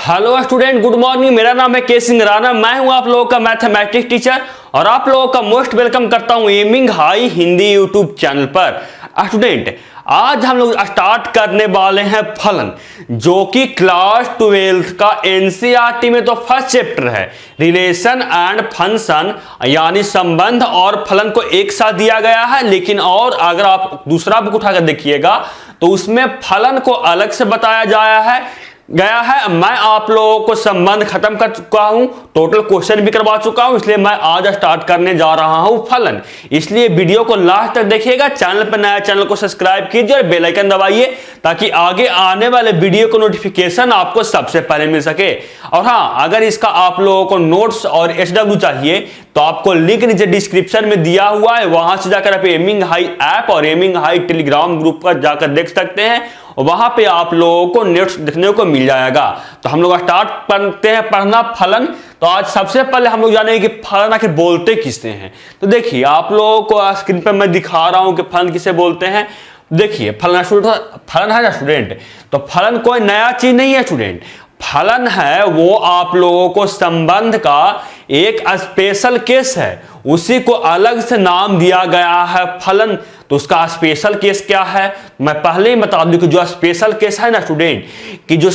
Hello student, good morning. मेरा नाम है के सिंह राणा। मैं हूं आप लोगों का मैथमेटिक्स टीचर और आप लोगों का मोस्ट वेलकम करता हूं aiming high Hindi YouTube channel पर। स्टूडेंट, आज हम लोग स्टार्ट करने वाले हैं फलन, जो कि क्लास 12 का एनसीईआरटी में तो फर्स्ट चैप्टर है, रिलेशन एंड फंक्शन, यानी संबंध और फलन को एक साथ दिया गया है। लेकिन और अगर आप दूसरा बुक उठाकर देखिएगा तो उसमें फलन को अलग से बताया गया है। मैं आप लोगों को संबंध खत्म कर चुका हूं, टोटल क्वेश्चन भी करवा चुका हूं, इसलिए मैं आज स्टार्ट करने जा रहा हूं फलन। इसलिए वीडियो को लास्ट तक देखिएगा। चैनल पर नया चैनल को सब्सक्राइब कीजिए और बेल आइकन दबाइए ताकि आगे आने वाले वीडियो को नोटिफिकेशन आपको सबसे पहले मिल सके। और हाँ, अगर इसका आप लोगों को नोट्स और एचडब्ल्यू चाहिए तो आपको लिंक नीचे डिस्क्रिप्शन में दिया हुआ है, वहां से जाकर आप एमिंग हाई ऐप और एमिंग हाई टेलीग्राम ग्रुप पर जाकर देख सकते हैं। वहां पे आप लोगों को नोट्स देखने को मिल जाएगा। तो हम लोग स्टार्ट करते हैं पढ़ना फलन। तो आज सबसे पहले हम लोग जानेंगे कि फलन आखिर बोलते किससे हैं। तो देखिए, आप लोगों को स्क्रीन पर मैं दिखा रहा हूं कि फलन किसे बोलते हैं। देखिए, फलन है ना स्टूडेंट, तो फलन कोई नया चीज नहीं है स्टूडेंट। फलन है वो आप लोगों को संबंध का एक स्पेशल केस है, उसी को अलग से नाम दिया गया है फलन। तो उसका स्पेशल केस क्या है मैं पहले ही बता दूं कि जो स्पेशल केस है ना स्टूडेंट, कि जो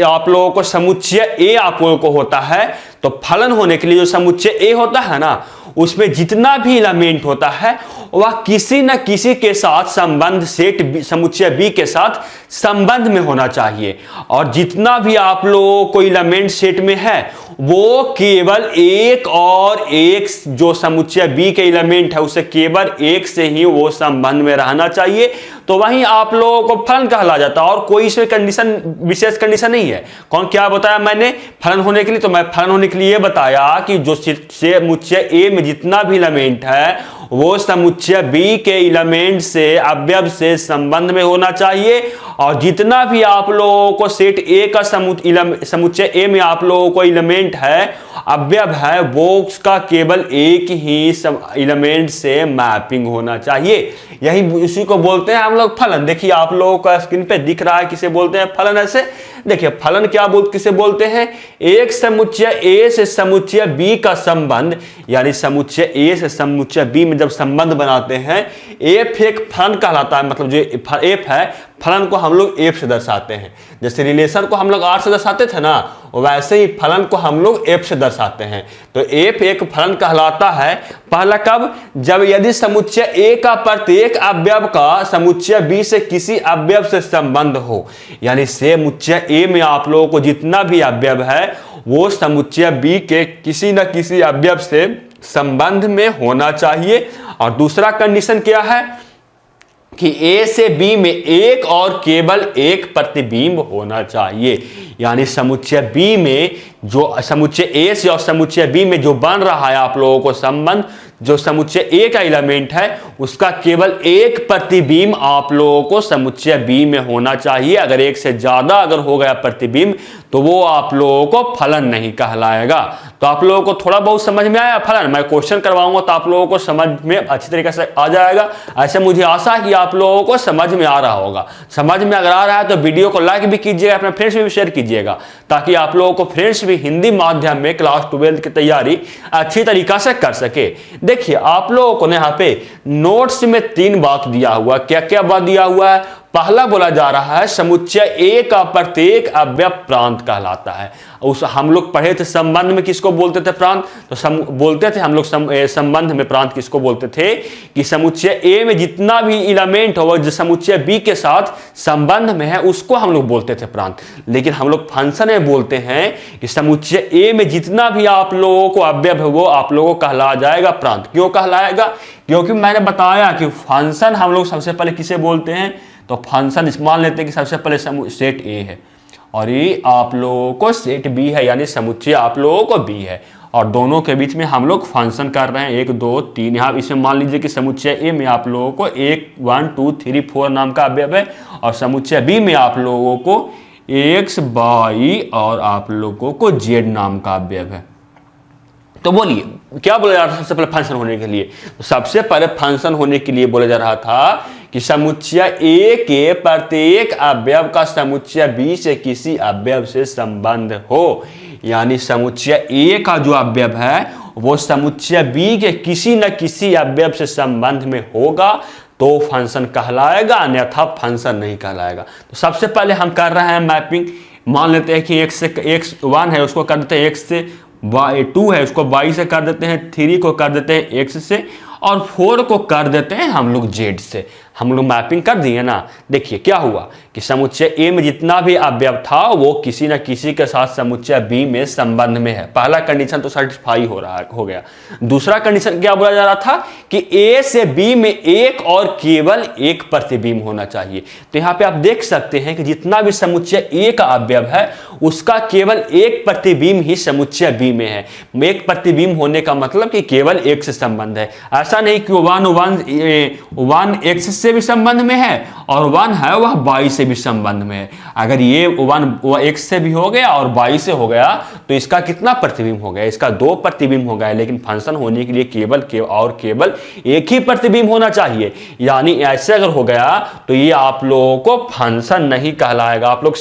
आप लोगों को समुच्चय ए आप लोगों को होता है, तो फलन होने के लिए जो समुच्चय ए होता है ना, उसमें जितना भी एलिमेंट होता है वह किसी न किसी के साथ संबंध सेट समुच्चय बी के साथ संबंध में होना चाहिए। और जितना भी आप लोगों को एलिमेंट सेट में है वो केवल एक और एक जो समुच्चय बी के एलिमेंट है उसे केवल एक से ही वो संबंध में रहना चाहिए, तो वहीं आप लोगों को फलन कहला जाता है। और कोई इसमें कंडीशन, विशेष कंडीशन नहीं है। कौन क्या बताया मैंने फलन होने के लिए? तो मैं फलन होने के लिए बताया कि जो समुच्चय ए में जितना भी एलिमेंट है वो समुच्चय बी के एलिमेंट से अवयव से संबंध में होना चाहिए। और जितना भी आप लोगों को सेट ए का समुच्चय ए में आप लोगों को एलिमेंट है, अवयव है, वो उसका केवल एक ही एलिमेंट से मैपिंग होना चाहिए। यही उसी को बोलते हैं हम लोग फलन। देखिए, आप लोगों का स्क्रीन पे दिख रहा है किसे बोलते हैं फलन। ऐसे देखिए, फलन किसे बोलते हैं? एक समुच्चय ए से समुच्चय बी का संबंध, यानी समुच्चय ए से समुच्चय बी में जब संबंध बनाते हैं, एफ एक फलन कहलाता है। मतलब जो एफ है, फलन को हम लोग एफ से दर्शाते हैं। जैसे रिलेशन को हम लोग आर से दर्शाते थे ना, वैसे ही फलन को हम लोग एफ से दर्शाते हैं। तो एफ एक फलन कहलाता है। पहला कब? जब यदि समुच्चय ए का प्रत्येक अवयव का समुच्चय बी से किसी अवयव से संबंध हो, यानी समुच्चय ए में आप लोगों को जितना भी अवयव है वो समुच्चय बी के किसी न किसी अवयव से संबंध में होना चाहिए। और दूसरा कंडीशन क्या है कि ए से बी में एक और केवल एक प्रतिबिंब होना चाहिए। यानी समुच्चय बी में जो समुच्चय ए से और समुच्चय बी में जो बन रहा है आप लोगों को संबंध, जो समुच्चय ए का एलिमेंट है उसका केवल एक प्रतिबिंब आप लोगों को समुच्चय बी में होना चाहिए। अगर एक से ज्यादा अगर हो गया प्रतिबिंब तो वो आप लोगों को फलन नहीं कहलाएगा। तो आप लोगों को थोड़ा बहुत समझ में आया फलन? मैं क्वेश्चन करवाऊंगा तो आप लोगों को समझ में अच्छी तरीके से आ जाएगा। ऐसे मुझे आशा है कि आप लोगों को समझ में आ रहा होगा। समझ में अगर आ रहा है तो वीडियो को लाइक भी कीजिएगा, अपने फ्रेंड्स में भी शेयर कीजिएगा, ताकि आप लोगों को फ्रेंड्स भी हिंदी माध्यम में क्लास 12 की तैयारी अच्छी तरीका से कर सके। देखिए, आप लोगों को यहाँ पे नोट्स में 3 बात दिया हुआ। क्या क्या बात दिया हुआ है? पहला बोला जा रहा है समुच्चय ए का प्रत्येक अवयव प्रांत कहलाता है। उस हम लोग पढ़े थे संबंध में किसको बोलते थे? प्रांत। तो बोलते थे हम लोग संबंध में प्रांत किसको बोलते थे? कि समुच्चय ए में जितना भी एलिमेंट हो जो समुच्चय बी के साथ संबंध में है उसको हम लोग बोलते थे प्रांत। लेकिन हम लोग फंक्शन में बोलते हैं कि समुच्चय ए में जितना भी आप लोगों को अवयव है वो आप लोगों को कहला जाएगा प्रांत। क्यों कहलाएगा? क्योंकि मैंने बताया कि फंक्शन हम लोग सबसे पहले किसे बोलते हैं? तो फंक्शन मान लेते हैं कि सबसे पहले सेट ए है और ये आप लोगों को सेट बी है, यानी समुच्चय आप लोगों को बी है। और दोनों के बीच में हम लोग फंक्शन कर रहे हैं 1 2 3। यहाँ इसमें मान लीजिए कि समुच्चय ए में आप लोगों को 1 2 3 4 नाम का अवयव है और समुच्चय बी में आप लोगों को x y और आप लोगों को z नाम का अवयव है। तो बोलिए क्या बोला जा रहा था सबसे पहले फंक्शन होने के लिए? तो सबसे पहले फंक्शन होने के लिए बोला जा रहा था कि समुच्चय ए के प्रत्येक अवयव का समुच्चय बी से किसी अवयव से संबंध हो, यानी समुच्चय ए का जो अवयव है वो समुच्चय बी के किसी न किसी अवयव से संबंध में होगा तो फंक्शन कहलाएगा, अन्यथा फंक्शन नहीं कहलाएगा। तो सबसे पहले हम कर रहे हैं मैपिंग। मान लेते हैं कि x1 है उसको कर देते हैं x से, y2 है उसको y से कर देते हैं, 3 को कर देते हैं x से, और 4 को कर देते हैं हम लोग z से। हम लोग मैपिंग कर दिए ना। देखिए क्या हुआ कि समुच्चय ए में जितना भी अवयव था वो किसी न किसी के साथ समुच्चय बी में संबंध में है। पहला कंडीशन तो सेटिस्फाई हो गया। दूसरा कंडीशन क्या बोला जा रहा था कि ए से बी में एक और केवल एक प्रतिबिंब होना चाहिए। तो यहाँ पे आप देख सकते हैं कि जितना भी समुच्चय ए का अवयव है उसका केवल एक प्रतिबिंब ही समुच्चय बी में है। एक प्रतिबिंब होने का मतलब कि केवल एक से संबंध है। ऐसा नहीं कि 1 x से भी संबंध में है और 1 है वह y से भी संबंध में है। अगर ये 1 x से भी हो गया और y से हो गया तो इसका कितना प्रतिबिंब हो गया? इसका 2 प्रतिबिंब हो गया। लेकिन फंक्शन होने के लिए केवल एक ही प्रतिबिंब होना चाहिए। यानी ऐसे अगर हो गया तो ये आप लोगों को फंक्शन नहीं कहलाएगा। आप लोग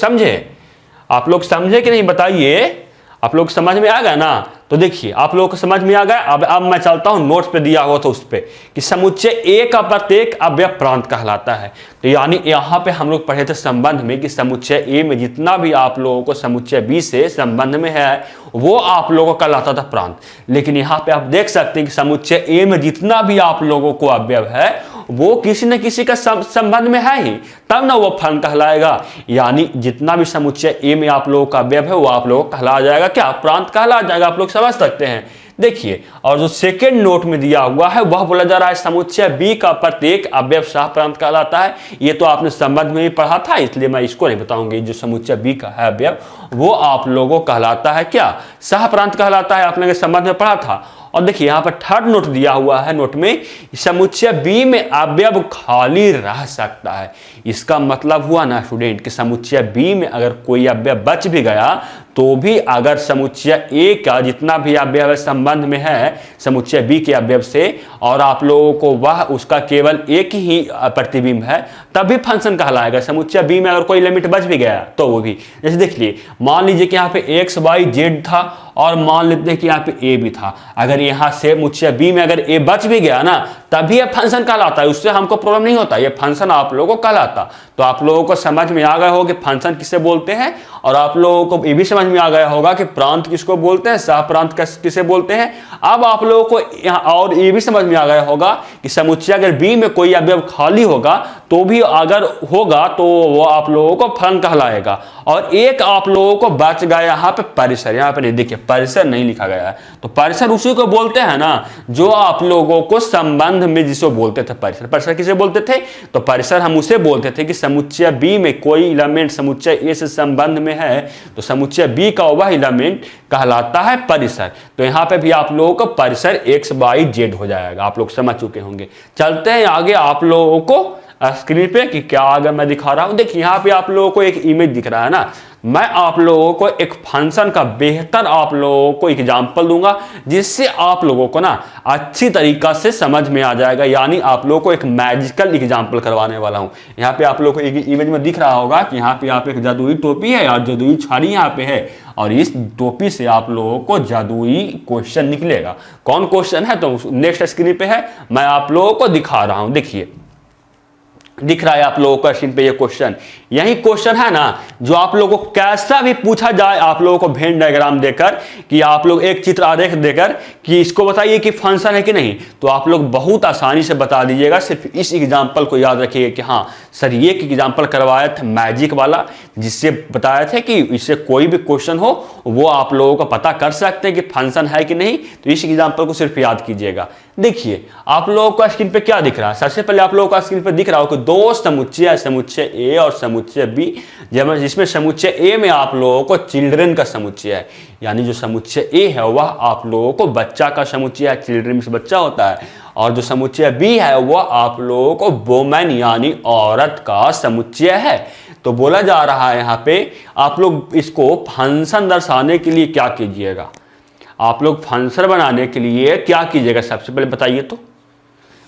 समझे कि नहीं बताइए? आप लोग समझ में आ गया ना? तो देखिए आप लोगों को समझ में आ गया। अब मैं चलता हूं नोट्स पे दिया हुआ था उस पे कि समुच्चय ए का प्रत्येक अवयव प्रांत कहलाता है। तो यानी यहां पे हम लोग पढ़े थे संबंध में कि समुच्चय ए में जितना भी आप लोगों को समुच्चय बी से संबंध में है वो आप लोगों को कहलाता था प्रांत। लेकिन यहाँ पे आप देख सकते हैं कि समुच्चय ए में जितना भी आप लोगों को अवयव है वो किसी न किसी का संबंध में है ही, तब ना वो फलन कहलाएगा। यानी जितना भी समुच्चय ए में आप लोगों का अवयव है वो आप लोगों को कहला जाएगा क्या? प्रांत कहला जाएगा। आप लोग समझ सकते हैं। देखिए और जो सेकेंड नोट में दिया हुआ है वह बोला जा रहा है समुच्चय बी का प्रत्येक अवयव सह प्रांत कहलाता है। ये तो आपने संबंध में भी पढ़ा था, इसलिए मैं इसको नहीं बताऊंगी। जो समुच्चय बी का है अवयव वो आप लोगों को कहलाता है क्या? सह प्रांत कहलाता है। आपने संबंध में पढ़ा था। और देखिए यहाँ पर थर्ड नोट दिया हुआ है। नोट में समुच्चय बी में अवयव खाली रह सकता है। इसका मतलब हुआ ना स्टूडेंट कि समुच्चय बी में अगर कोई अवयव बच भी गया तो भी अगर समुच्चय ए का जितना भी अवयव संबंध में है समुच्चय बी के अवयव से और आप लोगों को वह उसका केवल एक ही प्रतिबिंब है तभी फंक्शन कहलाएगा। समुच्चय बी में अगर कोई एलिमेंट बच भी गया तो वो भी, जैसे देख लिए मान लीजिए कि यहाँ पे एक्स वाई जेड था और मान लेते हैं कि यहाँ पे ए भी था। अगर यहाँ से समुच्चय बी में अगर ए बच भी गया ना तभी यह फंक्शन कहलाता है। उससे हमको प्रॉब्लम नहीं होता, ये फंक्शन आप लोगों को कहलाता। तो आप लोगों को समझ में आ गया हो कि फंक्शन किसे बोलते हैं, और आप लोगों को ये भी समझ में आ गया होगा कि प्रांत किसको बोलते हैं, सह प्रांत किसे बोलते हैं। अब आप लोगों को यहाँ और ये भी समझ में आ गया होगा कि समुच्चय अगर बी में कोई अवयव खाली होगा तो भी अगर होगा तो वो आप लोगों को फलन कहलाएगा। और एक आप लोगों को बच गया यहाँ पे परिसर। यहाँ पे नहीं, देखिए परिसर नहीं लिखा गया है। तो परिसर उसी को बोलते हैं ना जो आप लोगों को संबंध में जिसको बोलते थे परिसर। परिसर किसे बोलते थे? तो परिसर हम उसे बोलते थे कि समुच्चय बी में कोई एलिमेंट समुच्चय ए से संबंध में है तो समुच्चय बी का वह एलिमेंट कहलाता है परिसर। तो यहाँ पे भी आप लोगों को परिसर एक्स वाई जेड हो जाएगा। आप लोग समझ चुके होंगे। चलते हैं आगे आप लोगों को स्क्रीन पे कि क्या आगे मैं दिखा रहा हूं। देखिए यहाँ पे आप लोगों को एक इमेज दिख रहा है ना। मैं आप लोगों को एक फंक्शन का बेहतर आप लोगों को एग्जांपल दूंगा जिससे आप लोगों को ना अच्छी तरीका से समझ में आ जाएगा। यानी आप लोगों को एक मैजिकल एग्जांपल करवाने वाला हूं। यहाँ पे आप लोगों को एक इमेज में दिख रहा होगा कि यहाँ पे आप एक जादुई टोपी है और जादुई छड़ी यहाँ पे है और इस टोपी से आप लोगों को जादुई क्वेश्चन निकलेगा। कौन क्वेश्चन है तो नेक्स्ट स्क्रीन पे है, मैं आप लोगों को दिखा रहा हूं। देखिए दिख रहा है आप लोगों को स्क्रीन पे ये क्वेश्चन। यही क्वेश्चन है ना जो आप लोगों को कैसा भी पूछा जाए आप लोगों को वेन डायग्राम देकर कि आप लोग एक चित्र आरेख देकर कि इसको बताइए कि फंक्शन है कि नहीं, तो आप लोग बहुत आसानी से बता दीजिएगा। सिर्फ इस एग्जांपल को याद रखिए कि हाँ सर ये एक एग्जांपल करवाया था मैजिक वाला जिससे बताया था कि इससे कोई भी क्वेश्चन हो वो आप लोगों को पता कर सकते हैं कि फंक्शन है कि नहीं। तो इस एग्जांपल को सिर्फ याद कीजिएगा। देखिए आप लोगों को स्क्रीन पे क्या दिख रहा है। सबसे पहले आप लोगों को स्क्रीन पे दिख रहा हो कि दो समुच्चय है, समुच्चय ए और समुच्चय बी, जिसमें समुच्चय ए में आप लोगों को चिल्ड्रन का समुच्चय है। यानी जो समुच्चय ए है वह आप लोगों को बच्चा का समुच्चय है, चिल्ड्रन में बच्चा होता है। और जो समुच्चय बी है वह आप लोगों को वुमेन यानी औरत का समुच्चय है। तो बोला जा रहा है यहाँ पे आप लोग इसको फंक्शन दर्शाने के लिए क्या कीजिएगा, आप लोग फंक्शन बनाने के लिए क्या कीजिएगा। सबसे पहले बताइए तो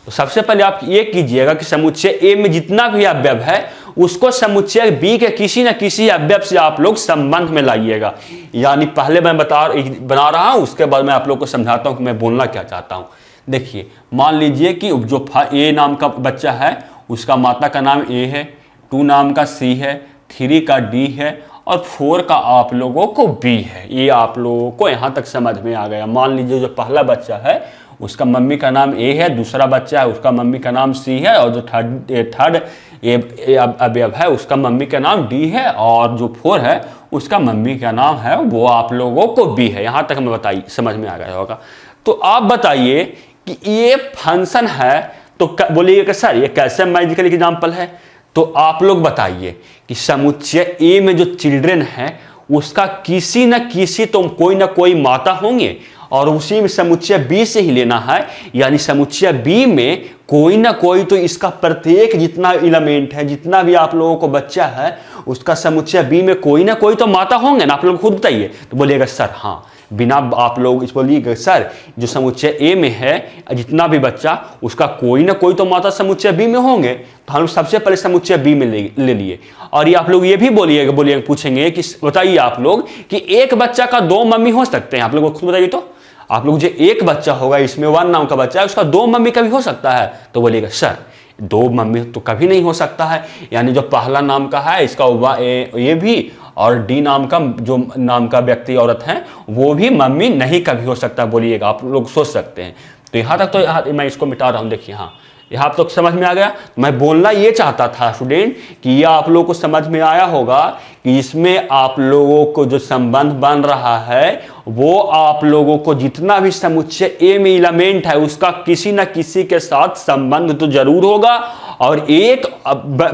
तो सबसे पहले आप ये कीजिएगा कि समुच्चय ए में जितना भी अवयव है उसको समुच्चय बी के किसी न किसी अवयव से आप लोग संबंध में लाइएगा। यानी पहले मैं बना रहा हूं, उसके बाद मैं आप लोग को समझाता हूं कि मैं बोलना क्या चाहता हूं। देखिए, मान लीजिए कि जो ए नाम का बच्चा है उसका माता का नाम ए है, 2 नाम का सी है, 3 का डी है और 4 का आप लोगों को बी है। ये आप लोगों को यहां तक समझ में आ गया। मान लीजिए जो पहला बच्चा है उसका मम्मी का नाम ए है, दूसरा बच्चा है उसका मम्मी का नाम सी है और जो थर्ड अवयव है उसका मम्मी का नाम डी है और जो 4 है उसका मम्मी का नाम है वो आप लोगों को बी है। यहां तक मैं समझ में आ गया होगा। तो आप बताइए कि ये फंक्शन है, तो बोलिएगा कि सर ये कैसे मैजिकल एग्जाम्पल है। तो आप लोग बताइए कि समुच्चय ए में जो चिल्ड्रन है उसका किसी न किसी तो कोई ना कोई माता होंगे और उसी में समुच्चय बी से ही लेना है। यानी समुच्चय बी में कोई ना कोई तो इसका प्रत्येक जितना एलिमेंट है, जितना भी आप लोगों को बच्चा है उसका समुच्चय बी में कोई ना कोई तो माता होंगे ना। आप लोग खुद बताइए। तो बोलिएगा सर हाँ, बिना आप लोग इस बोलिएगा सर जो समुच्चय ए में है जितना भी बच्चा उसका कोई ना कोई तो माता समुच्चय बी में होंगे। तो हम सबसे पहले समुच्चय बी में ले लिए। और ये आप लोग ये भी बोलिएगा पूछेंगे कि बताइए आप लोग कि एक बच्चा का 2 मम्मी हो सकते हैं। आप लोग खुद बताइए। तो आप लोग जो एक बच्चा होगा इसमें 1 नाम का बच्चा है उसका 2 मम्मी का भी हो सकता है। तो बोलिएगा सर 2 मम्मी तो कभी नहीं हो सकता है। यानी जो पहला नाम का है इसका ये भी और डी नाम का जो नाम का व्यक्ति औरत है वो भी मम्मी नहीं कभी हो सकता। बोलिएगा, आप लोग सोच सकते हैं। तो यहाँ तक तो मैं इसको मिटा रहा हूँ। देखिए हाँ, यहाँ तो समझ में आ गया। मैं बोलना ये चाहता था स्टूडेंट कि ये आप लोगों को समझ में आया होगा कि इसमें आप लोगों को जो संबंध बन रहा है वो आप लोगों को जितना भी समुच्चय ए में एलिमेंट है उसका किसी न किसी के साथ संबंध तो जरूर होगा। और एक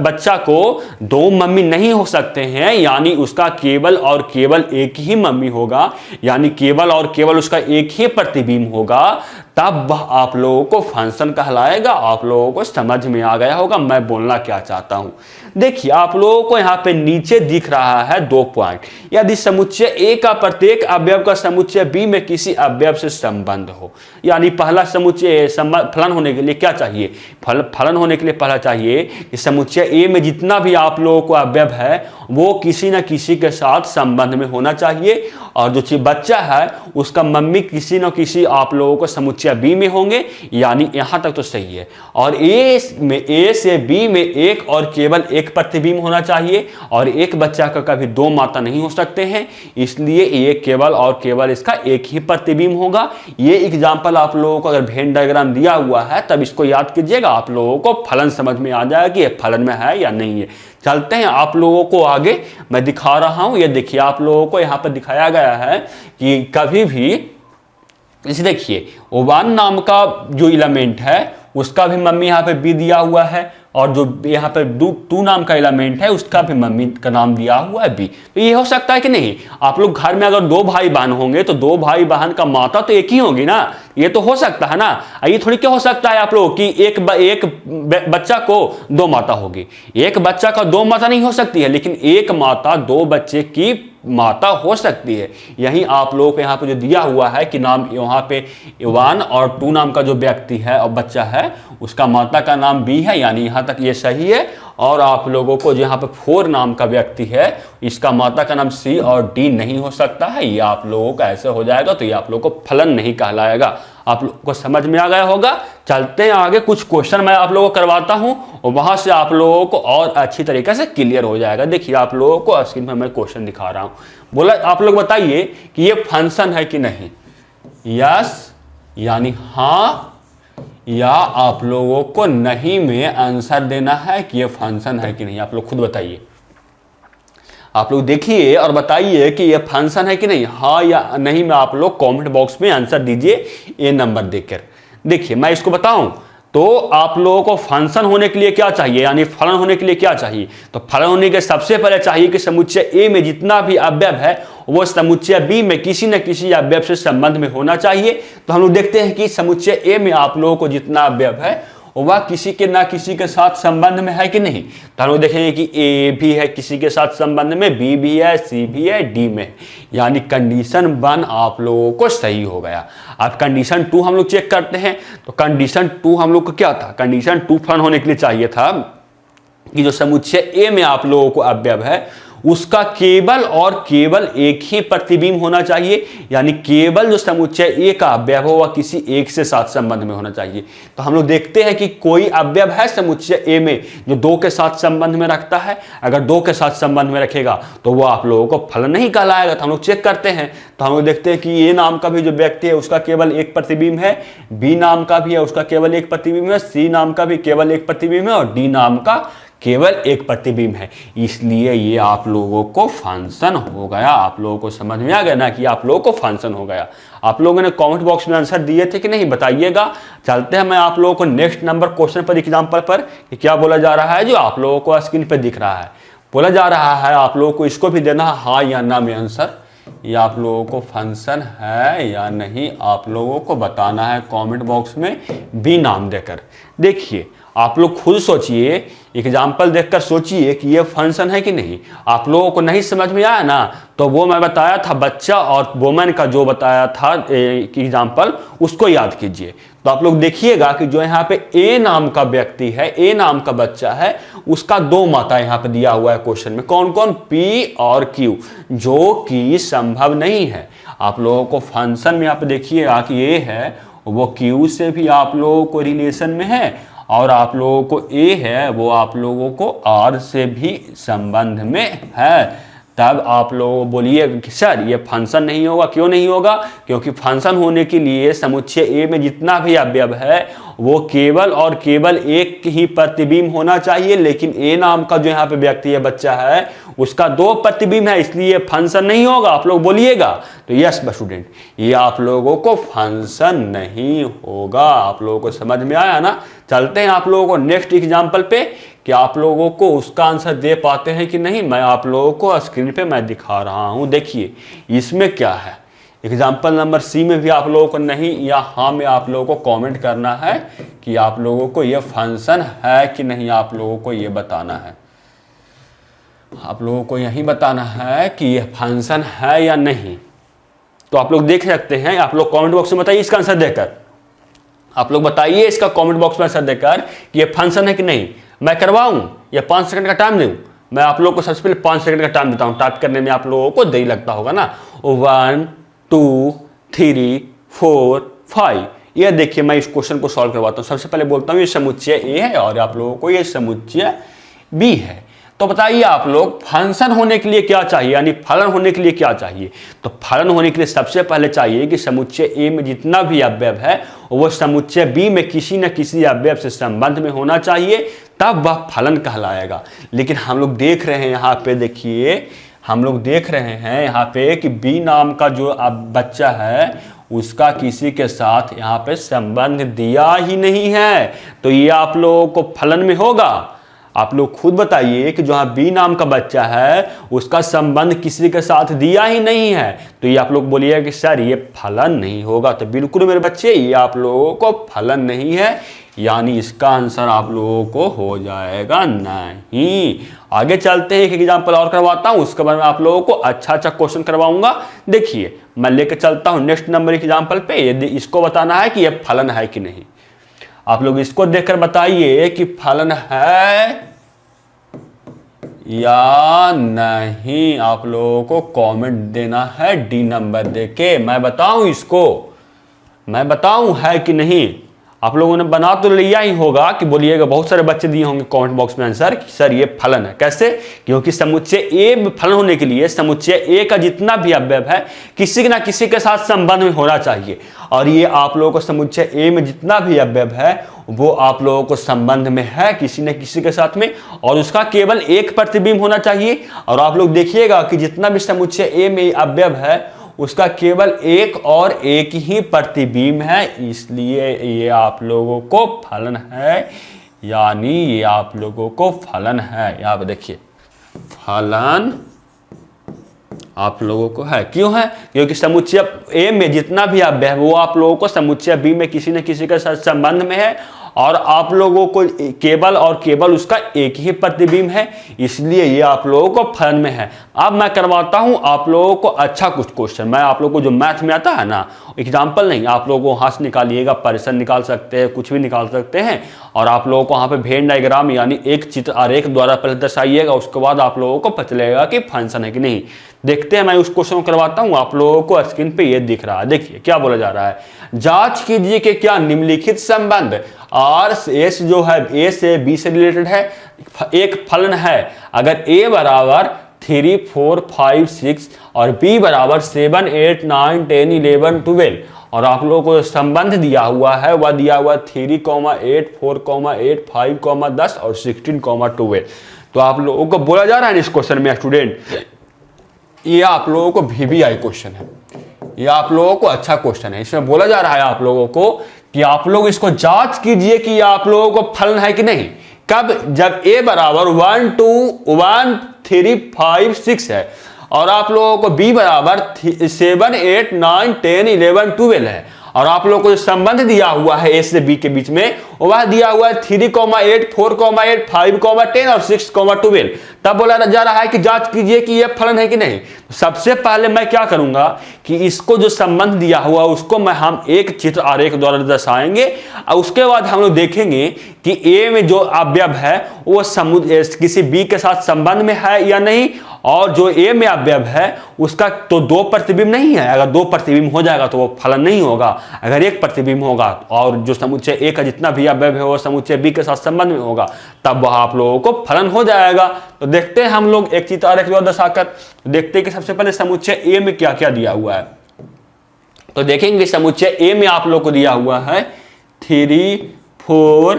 बच्चा को 2 मम्मी नहीं हो सकते हैं, यानी उसका केवल और केवल एक ही मम्मी होगा, यानी केवल और केवल उसका एक ही प्रतिबिंब होगा। तब वह आप लोगों को फंक्शन कहलाएगा। आप लोगों को समझ में आ गया होगा मैं बोलना क्या चाहता हूं। देखिए, आप लोगों को यहाँ पे नीचे दिख रहा है 2 पॉइंट। यदि समुच्चय ए का प्रत्येक अवयव का समुच्चय बी में किसी अवयव से संबंध हो, यानी पहला समुच्चय फलन होने के लिए क्या चाहिए? फलन होने के लिए पहला चाहिए कि समुच्चय ए में जितना भी आप लोगों को अवयव है वो किसी न किसी के साथ संबंध में होना चाहिए। और जो बच्चा है उसका मम्मी किसी न किसी आप लोगों को समुच्चय बी में होंगे। यानी यहां तक तो सही है। और ए से बी में एक और केवल एक प्रतिबिंब होना चाहिए और एक बच्चा का कभी 2 माता नहीं हो सकते हैं, इसलिए ये केवल और केवल इसका एक ही प्रतिबिंब होगा। ये एग्जाम्पल आप लोगों को अगर वेन डायग्राम दिया हुआ है तब इसको याद कीजिएगा। आप लोगों को फलन समझ में आ जाएगा कि ये फलन में है या नहीं है। चलते हैं आप लोगों को आगे, मैं दिखा रहा हूं। ये देखिए, आप लोगों को यहां पर दिखाया गया है कि कभी भी इसे देखिए 1 नाम का जो एलिमेंट है उसका भी मम्मी यहाँ पे बी दिया हुआ है और जो यहाँ पे 2 नाम का एलिमेंट है उसका भी मम्मी का नाम दिया हुआ है बी। तो ये हो सकता है कि नहीं? आप लोग घर में अगर 2 भाई बहन होंगे तो 2 भाई बहन का माता तो एक ही होगी ना। ये तो हो सकता है ना। ये थोड़ी क्या हो सकता है आप लोग कि एक बच्चा को 2 माता होगी। एक बच्चा का 2 माता नहीं हो सकती है, लेकिन एक माता 2 बच्चे की माता हो सकती है। यही आप लोगों को यहाँ पे जो दिया हुआ है कि नाम यहाँ पे 1 और 2 नाम का जो व्यक्ति है और बच्चा है उसका माता का नाम बी है, यानी यहाँ तक ये सही है। और आप लोगों को जो यहाँ पे 4 नाम का व्यक्ति है इसका माता का नाम सी और डी नहीं हो सकता है। ये आप लोगों का ऐसे हो जाएगा तो ये आप लोगों को फलन नहीं कहलाएगा। आप लोगों को समझ में आ गया होगा। चलते हैं आगे, कुछ क्वेश्चन मैं आप लोगों को करवाता हूं और वहां से आप लोगों को और अच्छी तरीके से क्लियर हो जाएगा। देखिए, आप लोगों को स्क्रीन पर मैं क्वेश्चन दिखा रहा हूं। बोला आप लोग बताइए कि ये फंक्शन है कि नहीं। यस यानी हाँ, या आप लोगों को नहीं में आंसर देना है कि ये फंक्शन है कि नहीं। आप लोग खुद बताइए। आप लोग देखिए और बताइए कि ये फंक्शन है कि नहीं। हाँ या नहीं में आप लोग कमेंट बॉक्स में आंसर दीजिए ए नंबर देकर। देखिए, मैं इसको बताऊं तो आप लोगों को फंक्शन होने के लिए क्या चाहिए, यानी फलन होने के लिए क्या चाहिए? तो फलन होने के सबसे पहले चाहिए कि समुच्चय ए में जितना भी अवयव है वो समुच्चय बी में किसी न किसी अवयव से संबंध में होना चाहिए। तो हम लोग देखते हैं कि समुच्चय ए में आप लोगों को जितना अवयव है वह किसी के ना किसी के साथ संबंध में है कि नहीं। तो हम लोग देखेंगे कि ए भी है किसी के साथ संबंध में, बी भी है, सी भी है, डी में है, यानी कंडीशन 1 आप लोगों को सही हो गया। अब कंडीशन 2 हम लोग चेक करते हैं। तो कंडीशन 2 हम लोग को क्या था, कंडीशन 2 फलन होने के लिए चाहिए था कि जो समुच्चय ए में आप लोगों को अवयव है उसका केवल और केवल एक ही प्रतिबिंब होना चाहिए, यानी केवल जो समुच्चय ए का अवयव हो वह किसी एक से साथ संबंध में होना चाहिए। तो हम लोग देखते हैं कि कोई अवयव है समुच्चय ए में जो 2 के साथ संबंध में रखता है। अगर 2 के साथ संबंध में रखेगा तो वह आप लोगों को फलन नहीं कहलाएगा। तो हम लोग चेक करते हैं। तो हम लोग देखते हैं कि ए नाम का भी जो व्यक्ति है उसका केवल एक प्रतिबिंब है, बी नाम का भी है उसका केवल एक प्रतिबिंब है, सी नाम का भी केवल एक प्रतिबिंब है और डी नाम का केवल एक प्रतिबिंब है। इसलिए ये आप लोगों को फंक्शन हो गया। आप लोगों को समझ में आ गया ना कि आप लोगों को फंक्शन हो गया। आप लोगों ने कमेंट बॉक्स में आंसर दिए थे कि नहीं, बताइएगा। चलते हैं मैं आप लोगों को नेक्स्ट नंबर क्वेश्चन पर, एग्जाम्पल पर कि क्या बोला जा रहा है जो आप लोगों को स्क्रीन पर दिख रहा है। बोला जा रहा है आप लोगों को इसको भी देना है हाँ या ना में आंसर। ये आप लोगों को फंक्शन है या नहीं आप लोगों को बताना है कमेंट बॉक्स में बी नाम देकर। देखिए आप लोग खुद सोचिए, एग्जाम्पल देखकर सोचिए कि ये फंक्शन है कि नहीं। आप लोगों को नहीं समझ में आया ना, तो वो मैं बताया था बच्चा और वोमन का जो बताया था एग्जाम्पल, उसको याद कीजिए। तो आप लोग देखिएगा कि जो यहाँ पे ए नाम का व्यक्ति है, ए नाम का बच्चा है, उसका 2 माता यहाँ पे दिया हुआ है क्वेश्चन में। कौन कौन, पी और क्यू, जो कि संभव नहीं है। आप लोगों को फंक्शन में यहाँ पे देखिएगा कि ए है वो क्यू से भी आप लोगों को रिलेशन में है और आप लोगों को ए है वो आप लोगों को आर से भी संबंध में है। तब आप लोग बोलिए कि सर ये फंक्शन नहीं होगा। क्यों नहीं होगा, क्योंकि फंक्शन होने के लिए समुच्चय ए में जितना भी अवयव है वो केवल और केवल एक ही प्रतिबिंब होना चाहिए। लेकिन ए नाम का जो यहाँ पे व्यक्ति है, बच्चा है, उसका 2 प्रतिबिंब है, इसलिए फंक्शन नहीं होगा। आप लोग बोलिएगा। तो यस स्टूडेंट, ये आप लोगों को फंक्शन नहीं होगा। आप लोगों को समझ में आया ना। चलते हैं आप लोगों को नेक्स्ट एग्जाम्पल पे कि आप लोगों को उसका आंसर दे पाते हैं कि नहीं। मैं आप लोगों को स्क्रीन पे मैं दिखा रहा हूं। देखिए इसमें क्या है। एग्जाम्पल नंबर सी में भी आप लोगों को नहीं या हाँ में आप लोगों को कमेंट करना है कि आप लोगों को यह फंक्शन है कि नहीं। आप लोगों को यह बताना है, आप लोगों को यही बताना है कि यह फंक्शन है या नहीं। तो आप लोग देख सकते हैं। आप लोग कमेंट बॉक्स में बताइए इसका आंसर देकर। आप लोग बताइए इसका कमेंट बॉक्स में आंसर देकर कि यह फंक्शन है कि नहीं। मैं करवाऊं या 5 सेकंड का टाइम दूं। मैं आप लोगों को सबसे पहले 5 सेकंड का टाइम देता हूं। टाइप करने में आप लोगों को देरी लगता होगा ना। 1 2 3 4 5। ये देखिए मैं इस क्वेश्चन को सॉल्व करवाता हूं। सबसे पहले बोलता हूं ये समुच्चय ए है और आप लोगों को ये समुच्चय बी है। तो बताइए आप लोग फंक्शन होने के लिए क्या चाहिए, यानी फलन होने के लिए क्या चाहिए। तो फलन होने के लिए सबसे पहले चाहिए कि समुच्चय ए में जितना भी अवयव है वो समुच्चय बी में किसी न किसी अवयव से संबंध में होना चाहिए, तब वह फलन कहलाएगा। लेकिन हम लोग देख रहे हैं यहाँ पे, देखिए हम लोग देख रहे हैं यहाँ पे कि बी नाम का जो बच्चा है उसका किसी के साथ यहाँ पे संबंध दिया ही नहीं है। तो ये आप लोगों को फलन में होगा। आप लोग खुद बताइए कि जो बी नाम का बच्चा है उसका संबंध किसी के साथ दिया ही नहीं है। तो ये आप लोग बोलिए कि सर ये फलन नहीं होगा। तो बिल्कुल मेरे बच्चे ये आप लोगों को फलन नहीं है, यानी इसका आंसर आप लोगों को हो जाएगा नहीं। आगे चलते हैं, एक एग्जाम्पल और करवाता हूं, उसके बाद में आप लोगों को अच्छा क्वेश्चन करवाऊंगा। देखिए मैं लेकर चलता हूं नेक्स्ट नंबर एग्जाम्पल पे। यदि इसको बताना है कि यह फलन है कि नहीं। आप लोग इसको देखकर बताइए कि फलन है या नहीं। आप लोगों को कमेंट देना है डी नंबर देके। मैं बताऊं इसको, मैं बताऊं है कि नहीं। आप लोगों ने बना तो लिया ही होगा कि बोलिएगा, बहुत सारे बच्चे दिए होंगे कमेंट बॉक्स में आंसर कि सर ये फलन है। कैसे, क्योंकि समुच्चय ए में फलन होने के लिए समुच्चय ए का जितना भी अवयव है किसी ना किसी के साथ संबंध में होना चाहिए। और ये आप लोगों को समुच्चय ए में जितना भी अवयव है वो आप लोगों को संबंध में है किसी न किसी के साथ में, और उसका केवल एक प्रतिबिंब होना चाहिए। और आप लोग देखिएगा कि जितना भी समुच्चय ए में अवयव है उसका केवल एक और एक ही प्रतिबिंब है, इसलिए ये आप लोगों को फलन है, यानी ये आप लोगों को फलन है। यहाँ पे देखिए फलन आप लोगों को है। क्यों है, क्योंकि समुच्चय ए में जितना भी अवयव है वो आप लोगों को समुच्चय बी में किसी न किसी के साथ संबंध में है। और आप लोगों को केवल और केवल उसका एक ही प्रतिबिंब है, इसलिए ये आप लोगों को फलन में है। अब मैं करवाता हूं आप लोगों को अच्छा कुछ क्वेश्चन। मैं आप लोगों को जो मैथ में आता है ना, एग्जाम्पल नहीं, आप लोगों को हाथ से निकालिएगा, परिसर निकाल सकते हैं, कुछ भी निकाल सकते हैं, और आप लोगों को वहां पे वेन डायग्राम यानी एक चित्र आरेख द्वारा पहले दर्शाइएगा, उसके बाद आप लोगों को पता चलेगा कि फंक्शन है कि नहीं। देखते हैं, मैं उस क्वेश्चन को करवाता हूं। आप लोगों को स्क्रीन पे ये दिख रहा है, देखिए क्या बोला जा रहा है। जांच कीजिए कि क्या निम्नलिखित संबंध आर एस जो है ए से बी से रिलेटेड है, एक फलन है अगर ए बराबर 3, 4, 5, 6 और बी बराबर 7, 8, 9, 10, 11, 12 और आप लोगों को संबंध दिया हुआ है वह दिया हुआ 3, 8, 4, 8, 5, 10 और 16, 12। तो आप लोगों को बोला जा रहा है इस क्वेश्चन में स्टूडेंट, ये आप लोगों को VBI क्वेश्चन है, ये आप लोगों को अच्छा क्वेश्चन है। इसमें बोला जा रहा है आप लोगों को कि आप लोग इसको जांच कीजिए कि आप लोगों को फलन है कि नहीं। कब? जब a बराबर 1, 2, 1, 3, 5, 6 है और आप लोगों को b बराबर 7, 8, 9, 10, 11, 12 है और आप लोगों को जो संबंध दिया हुआ है a से b के बीच में वह दिया हुआ है 3, 8, 4, 8, 5, 10 और 6, 12। तब बोला जा रहा है कि जांच कीजिए कि यह फलन है कि नहीं। सबसे पहले मैं क्या करूंगा कि इसको जो संबंध दिया हुआ उसको हम एक चित्र आरेख द्वारा दर्शाएंगे और उसके बाद हम लोग देखेंगे कि ए में जो अवयव है वो किसी बी के साथ संबंध में है या नहीं, और जो ए में अवयव है उसका तो 2 प्रतिबिंब नहीं है। अगर 2 प्रतिबिंब हो जाएगा तो वो फलन नहीं होगा। अगर एक प्रतिबिंब होगा और जो समुच्चय ए का जितना भी अवयव है वो समुच्चय बी के साथ संबंध में होगा तब वह आप लोगों को फलन हो जाएगा। तो देखते हैं हम लोग एक चित्र आरेख द्वारा दर्शाकर, देखते हैं कि सबसे पहले समुच्चय ए में क्या क्या दिया हुआ है। तो देखेंगे समुच्चय ए में आप लोग को दिया हुआ है 3, 4,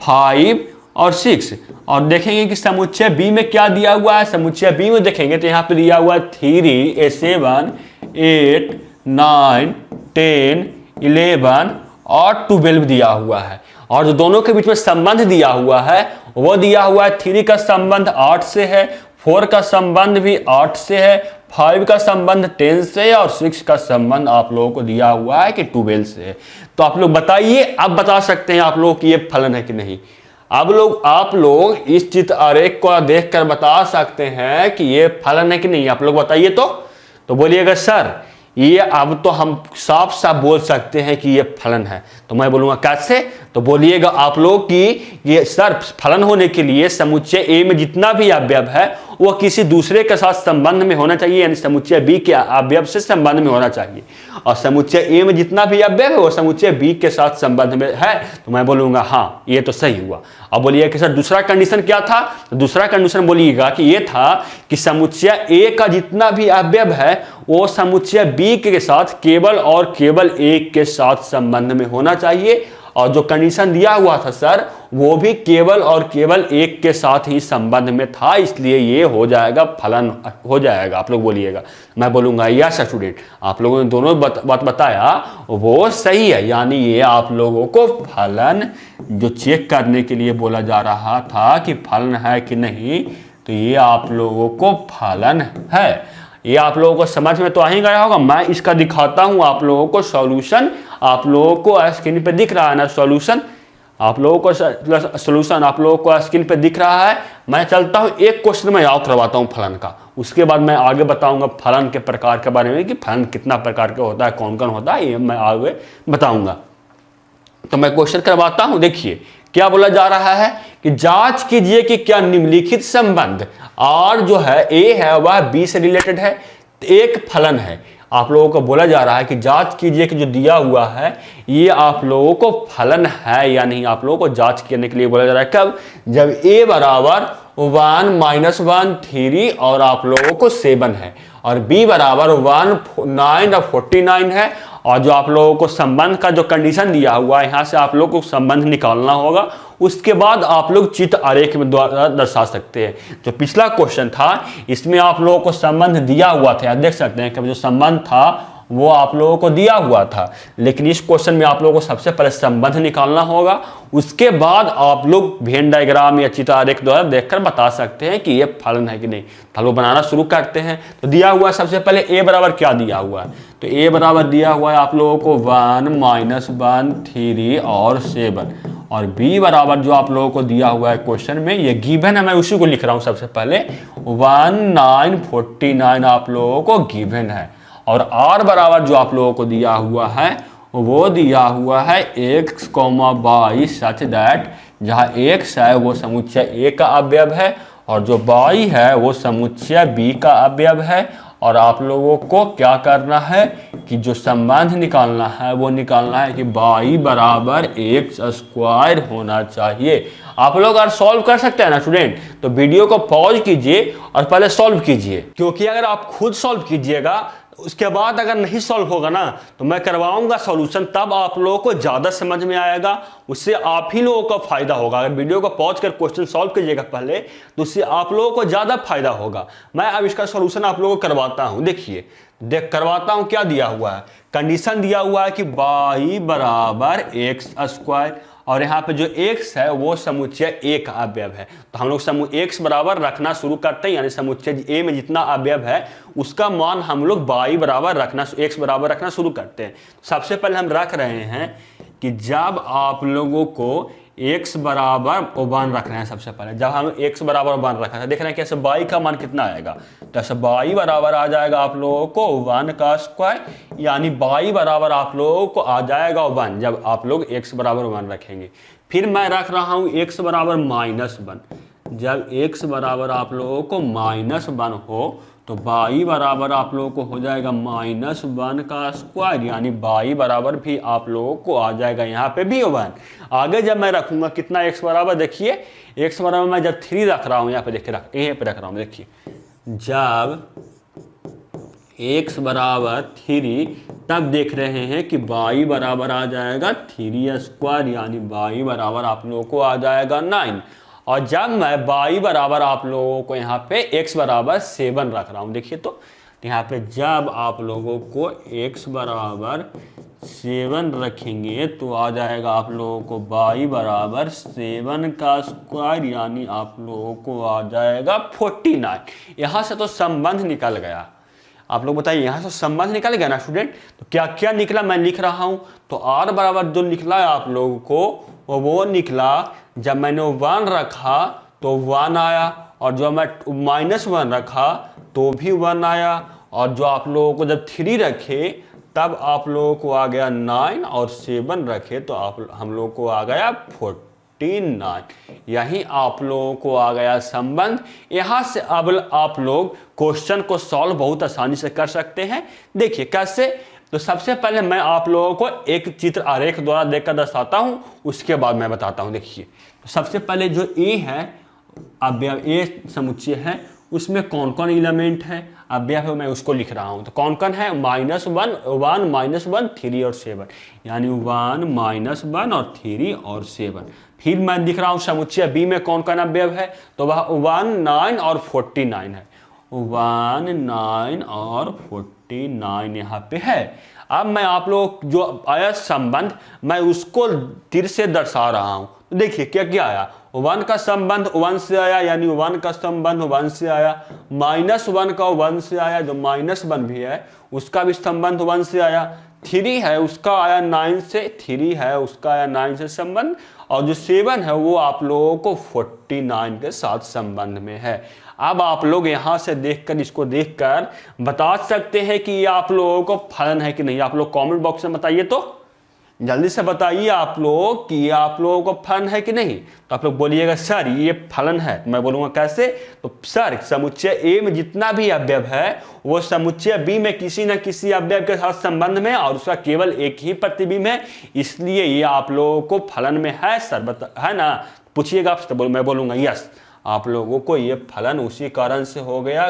5 और 6 और देखेंगे कि समुच्चय बी में क्या दिया हुआ है। समुच्चय बी में देखेंगे तो यहाँ पे दिया हुआ है 3, 7, 8, 9, 10, 11 और 12 दिया हुआ है और जो दोनों के बीच में संबंध दिया हुआ है वो दिया हुआ है 3 का संबंध 8 से है, 4 का संबंध भी 8 से है, 5 का संबंध 10 से और 6 का संबंध आप लोगों को दिया हुआ है कि 12 से है। तो आप लोग बताइए, अब बता सकते हैं आप लोग कि ये फलन है कि नहीं। अब आप लोग इस चित्र आरेख को देखकर बता सकते हैं कि ये फलन है कि नहीं। आप लोग बताइए तो बोलिएगा सर ये अब तो हम साफ साफ बोल सकते हैं कि ये फलन है। तो मैं बोलूंगा कैसे, तो बोलिएगा आप लोग कि ये सर फलन होने के लिए समुच्चय ए में जितना भी अवयव है वो किसी दूसरे के साथ संबंध में होना चाहिए, यानी समुच्चय बी के अवयव से संबंध में होना चाहिए, और समुच्चय ए में जितना भी अवयव है वो समुच्चय बी के साथ संबंध में है। तो मैं बोलूंगा हाँ ये तो सही हुआ। अब बोलिए कि सर दूसरा कंडीशन क्या था, तो दूसरा कंडीशन बोलिएगा कि ये था कि समुच्चय ए का जितना भी अवयव है वो समुच्चय बी के साथ केवल और केवल एक के साथ संबंध में होना चाहिए, और जो कंडीशन दिया हुआ था सर वो भी केवल और केवल एक के साथ ही संबंध में था, इसलिए ये हो जाएगा फलन हो जाएगा। आप लोग बोलिएगा, मैं बोलूंगा यस स्टूडेंट, आप लोगों ने दोनों बात बताया वो सही है, यानी ये आप लोगों को फलन जो चेक करने के लिए बोला जा रहा था कि फलन है कि नहीं, तो ये आप लोगों को फलन है। ये आप लोगों को समझ में तो आ ही गया होगा। मैं इसका दिखाता हूं आप लोगों को सॉल्यूशन, आप लोगों को स्क्रीन पे दिख रहा है ना सॉल्यूशन, आप लोगों को सॉल्यूशन आप लोगों को स्क्रीन पे दिख रहा है। मैं चलता हूं एक क्वेश्चन में याद करवाता हूं फलन का, उसके बाद मैं आगे बताऊंगा फलन के प्रकार के बारे में कि फलन कितना प्रकार के होता है, कौन कौन होता है, ये मैं आगे बताऊंगा। तो मैं क्वेश्चन करवाता हूं, देखिए क्या बोला जा रहा है कि जांच कीजिए कि क्या निम्नलिखित संबंध और जो है ए है वह बी से रिलेटेड है, एक फलन है। आप लोगों को बोला जा रहा है कि जांच कीजिए कि जो दिया हुआ है ये आप लोगों को फलन है या नहीं। आप लोगों को जांच करने के लिए बोला जा रहा है कब, जब ए बराबर 1, -1, 3 और आप लोगों को 7 है और बी बराबर 1, 9 और 49 है, और जो आप लोगों को संबंध का जो कंडीशन दिया हुआ है यहाँ से आप लोगों को संबंध निकालना होगा, उसके बाद आप लोग चित्र आरेख में द्वारा दर्शा सकते हैं। जो पिछला क्वेश्चन था इसमें आप लोगों को संबंध दिया हुआ था, आप देख सकते हैं कि जो संबंध था वो आप लोगों को दिया हुआ था, लेकिन इस क्वेश्चन में आप लोगों को सबसे पहले संबंध निकालना होगा, उसके बाद आप लोग वेन डायग्राम या चित्र आरेख द्वारा देखकर बता सकते हैं कि ये फलन है कि नहीं। फल बनाना शुरू करते हैं। तो दिया हुआ है सबसे पहले ए बराबर क्या दिया हुआ है, तो ए बराबर दिया हुआ है आप लोगों को 1, -1, 3 और 7, और b बराबर जो आप लोगों को दिया हुआ है क्वेश्चन में, ये गिवन है, मैं उसी को लिख रहा हूं सबसे पहले। 1949 आप लोगों को गिवन है। और r बराबर जो आप लोगों को दिया हुआ है वो दिया हुआ है x, y सच दैट जहां x है वो समुच्चय a का अवयव है और जो y है वो समुच्चय b का अवयव है। और आप लोगों को क्या करना है कि जो संबंध निकालना है वो निकालना है कि y बराबर x स्क्वायर होना चाहिए। आप लोग अगर सॉल्व कर सकते हैं ना स्टूडेंट, तो वीडियो को पॉज कीजिए और पहले सॉल्व कीजिए, क्योंकि अगर आप खुद सॉल्व कीजिएगा उसके बाद अगर नहीं सॉल्व होगा ना तो मैं करवाऊंगा सॉल्यूशन, तब आप लोगों को ज्यादा समझ में आएगा, उससे आप ही लोगों का फायदा होगा। अगर वीडियो को पॉज कर क्वेश्चन सॉल्व कीजिएगा पहले तो उससे आप लोगों को ज्यादा फायदा होगा। मैं अब इसका सॉल्यूशन आप लोगों को करवाता हूं। देखिए करवाता हूं, क्या दिया हुआ है, कंडीशन दिया हुआ है कि y बराबर x स्क्वायर और यहाँ पे जो x है वो समुच्चय a का अवयव है। तो हम लोग x बराबर रखना शुरू करते हैं, यानी समुच्चय a में जितना अवयव है उसका मान हम लोग y बराबर रखना, x बराबर रखना शुरू करते हैं। सबसे पहले हम रख रहे हैं कि जब आप लोगों को x बराबर 1 रख रहे हैं, सबसे पहले जब हम x बराबर 1 रख रहे हैं, देख रहे हैं कैसे y का मान कितना आएगा, तो ऐसे y बराबर आ जाएगा आप लोगों को 1 का स्क्वायर, यानी y बराबर आप लोगों को आ जाएगा 1 जब आप लोग x बराबर 1 रखेंगे। फिर मैं रख रहा हूं x बराबर -1, जब x बराबर आप लोगों को -1 हो तो y बराबर आप लोगों को हो जाएगा -1 का स्क्वायर, यानी y बराबर भी आप लोगों को आ जाएगा यहाँ पे भी 1। आगे जब मैं रखूंगा कितना x बराबर, देखिए x बराबर मैं जब 3 रख रहा हूँ, यहाँ पे देखिए यहीं पे रख रहा हूँ, देखिए जब x बराबर 3 तब देख रहे हैं कि y बराबर आ जाएगा 3 स्क्वायर, यानी y बराबर आप लोगों को आ जाएगा 9। और जब मैं y बराबर आप लोगों को यहाँ पे x बराबर 7 रख रहा हूँ, देखिए तो यहाँ पे जब आप लोगों को x बराबर 7 रखेंगे तो आ जाएगा आप लोगों को y बराबर 7 का स्क्वायर, यानी आप लोगों को आ जाएगा 49। यहाँ से तो संबंध निकल गया। आप लोग बताइए यहाँ से संबंध निकल गया ना स्टूडेंट, तो क्या क्या निकला मैं लिख रहा हूँ। तो r बराबर जो निकला है आप लोगों को वो निकला, जब मैंने 1 रखा तो 1 आया, और जब मैं -1 रखा तो भी 1 आया, और जो आप लोगों को जब 3 रखे तब आप लोगों को आ गया 9, और 7 रखे तो हम लोगों को आ गया 49। यही आप लोगों को आ गया संबंध। यहाँ से अब आप लोग क्वेश्चन को सॉल्व बहुत आसानी से कर सकते हैं। देखिए कैसे, तो सबसे पहले मैं आप लोगों को एक चित्र आरेख द्वारा देखकर दर्शाता हूं, उसके बाद मैं बताता हूं। देखिए तो सबसे पहले जो A है अवयव, A समुच्चय है, उसमें कौन कौन एलिमेंट है, अवयव है, मैं उसको लिख रहा हूं। तो कौन कौन है, -1, 1, -1, 3 और 7, यानी 1, -1 और 3 और 7। फिर मैं लिख रहा हूं समुच्चय B में कौन कौन अवयव है, तो वह 1, 9 और 49 है। 1, 9 और 49 यहाँ पे है। अब मैं आप लोग जो आया संबंध मैं उसको तीर से दर्शा रहा हूं। तो देखिए क्या क्या आया, 1 का संबंध 1 से आया, यानी 1 का संबंध 1 से आया, -1 का 1 से आया, जो -1 भी है उसका भी संबंध 1 से आया, 3 है उसका आया 9 से, 3 है उसका आया 9 से संबंध, और जो 7 है वो आप लोगों को 49 के साथ संबंध में है। अब आप लोग यहाँ से देखकर, इसको देखकर बता सकते हैं कि ये आप लोगों को फलन है कि नहीं। आप लोग कमेंट बॉक्स में बताइए, तो जल्दी से बताइए आप लोग कि ये आप लोगों को फलन है कि नहीं। तो आप लोग बोलिएगा सर ये फलन है, तो मैं बोलूँगा कैसे, तो सर समुच्चय A में जितना भी अवयव है वो समुच्चय B में किसी न किसी अवयव के साथ संबंध में, और उसका केवल एक ही प्रतिबिंब है, इसलिए ये आप लोगों को फलन में है सर, है ना। पूछिएगा आपसे तो मैं बोलूँगा यस, आप लोगों को ये फलन उसी कारण से हो गया,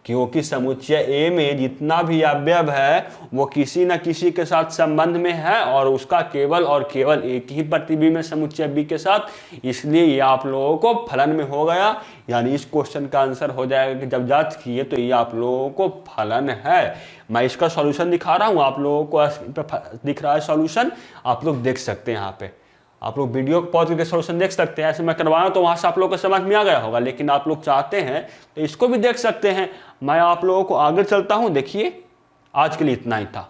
क्योंकि समुच्चय A में जितना भी अवयव है वो किसी न किसी के साथ संबंध में है, और उसका केवल और केवल एक ही प्रतिबिंब है समुच्चय B के साथ, इसलिए ये आप लोगों को फलन में हो गया। यानी इस क्वेश्चन का आंसर हो जाएगा कि जब जांच किए तो ये आप लोगों को फलन है। मैं इसका सॉल्यूशन दिखा रहा हूँ, आप लोगों को दिख रहा है सॉल्यूशन, आप लोग देख सकते हैं। यहाँ पे आप लोग वीडियो को पॉज करके सॉल्यूशन देख सकते हैं। ऐसे मैं करवाया तो वहाँ से आप लोगों को समझ में आ गया होगा, लेकिन आप लोग चाहते हैं तो इसको भी देख सकते हैं। मैं आप लोगों को आगे चलता हूँ। देखिए आज के लिए इतना ही था।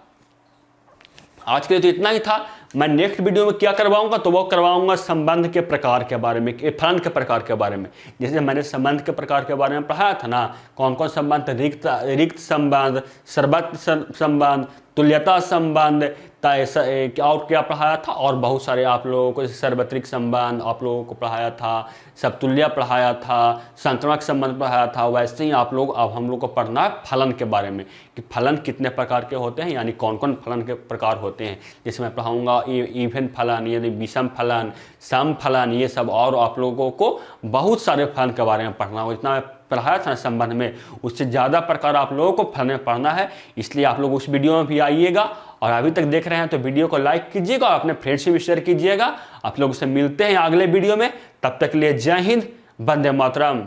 आज के लिए तो इतना ही था। मैं नेक्स्ट वीडियो में क्या करवाऊंगा, तो वो करवाऊंगा संबंध के प्रकार के बारे में, फलन के प्रकार के बारे में। जैसे मैंने संबंध के प्रकार के बारे में पढ़ाया था ना, कौन कौन संबंध, रिक्त संबंध, सर्वत्र संबंध, तुल्यता संबंध, और क्या पढ़ाया था, और बहुत सारे आप लोगों को सार्वत्रिक संबंध आप लोगों को पढ़ाया था, समतुल्य पढ़ाया था, संक्रमक संबंध पढ़ाया था। वैसे ही आप लोग अब हम लोग को पढ़ना है फलन के बारे में, कि फलन कितने प्रकार के होते हैं, यानी कौन कौन फलन के प्रकार होते हैं। जैसे मैं पढ़ाऊंगा इवन फलन, यानी विषम फलन, सम फलन, ये सब, और आप लोगों को बहुत सारे फलन के बारे में पढ़ना हो। इतना पढ़ाया था संबंध में, उससे ज़्यादा प्रकार आप लोगों को फलन में पढ़ना है। इसलिए आप लोग उस वीडियो में भी आइएगा, और अभी तक देख रहे हैं तो वीडियो को लाइक कीजिएगा और अपने फ्रेंड्स से भी शेयर कीजिएगा। आप लोगों से मिलते हैं अगले वीडियो में, तब तक के लिए जय हिंद, वंदे मातरम।